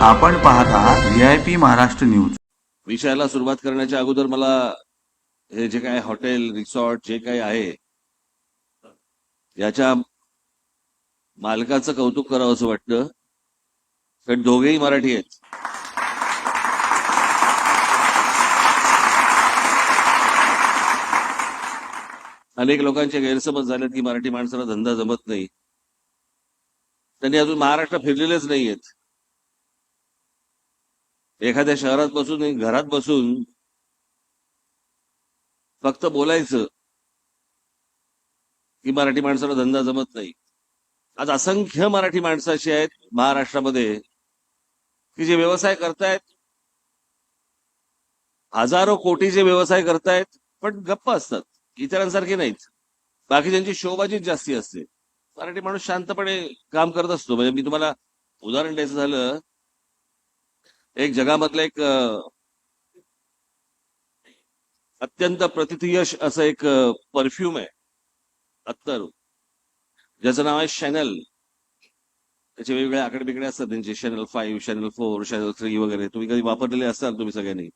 आपण पाहत आहात VIP महाराष्ट्र न्यूज. विषयाला सुरुवात करण्याच्या अगोदर मला हे जे काय हॉटेल रिसॉर्ट जे काही आहे याच्या मालकाचं कौतुक करावं असं वाटतं. कारण दोघेही मराठी आहेत. अनेक लोकांचे गैरसमज झालेत की मराठी माणसाला धंदा जमत नाही. त्यांनी अजून महाराष्ट्र फिरलेलेच नाहीयेत. एखाद्या शहरात बसून घरात बसून फक्त बोलायचं की मराठी माणसाला धंदा जमत नाही. आज असंख्य मराठी माणसं अशी आहेत महाराष्ट्रामध्ये की जे व्यवसाय करतायत, हजारो कोटीचे व्यवसाय करतायत, पण गप्प असतात, इतरांसारखे नाहीत. बाकीच्यांची शोबाजीच जास्ती असते. मराठी माणूस शांतपणे काम करत असतो. म्हणजे मी तुम्हाला उदाहरण द्यायचं झालं, एक जगामधलं एक अत्यंत प्रतिथयश असं एक परफ्यूम आहे, अत्तर, ज्याचं नाव आहे शॅनल. त्याचे वेगवेगळे आकडे बिकडे असतात त्यांचे, शॅनल 5, शॅनल 4, शॅनल 3 वगैरे. तुम्ही कधी वापरलेले असाल तुम्ही सगळ्यांनी.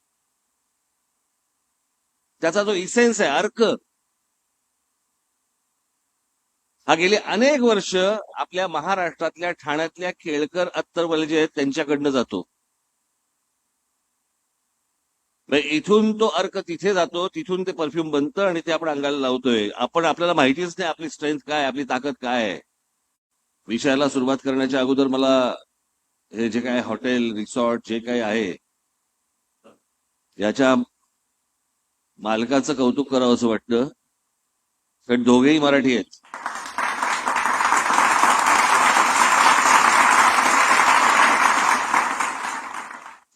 त्याचा जो इसेन्स आहे, अर्क, हा गेले अनेक वर्ष आपल्या महाराष्ट्रातल्या ठाण्यातल्या केळकर अत्तरवाले जे आहेत त्यांच्याकडनं जातो. इथून तो अर्क तिथे जातो, तिथून ते परफ्यूम बनतं आणि ते आपण अंगाला लावतोय. आपल्याला माहितीच नाही आपली स्ट्रेंथ काय, आपली ताकद काय आहे. विषयाला सुरुवात करण्याच्या अगोदर मला हे जे काय हॉटेल रिसॉर्ट जे काही आहे याच्या मालकाचं कौतुक करावं असं वाटतं. कारण दोघेही मराठी आहेत.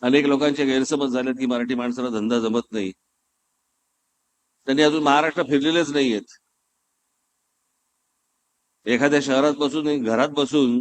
अनेक लोकांचे गैरसमज झालेत की मराठी माणसाला धंदा जमत नाही. त्यांनी अजून महाराष्ट्र फिरलेलेच नाहीयेत. एखाद्या शहरात बसून घरात बसून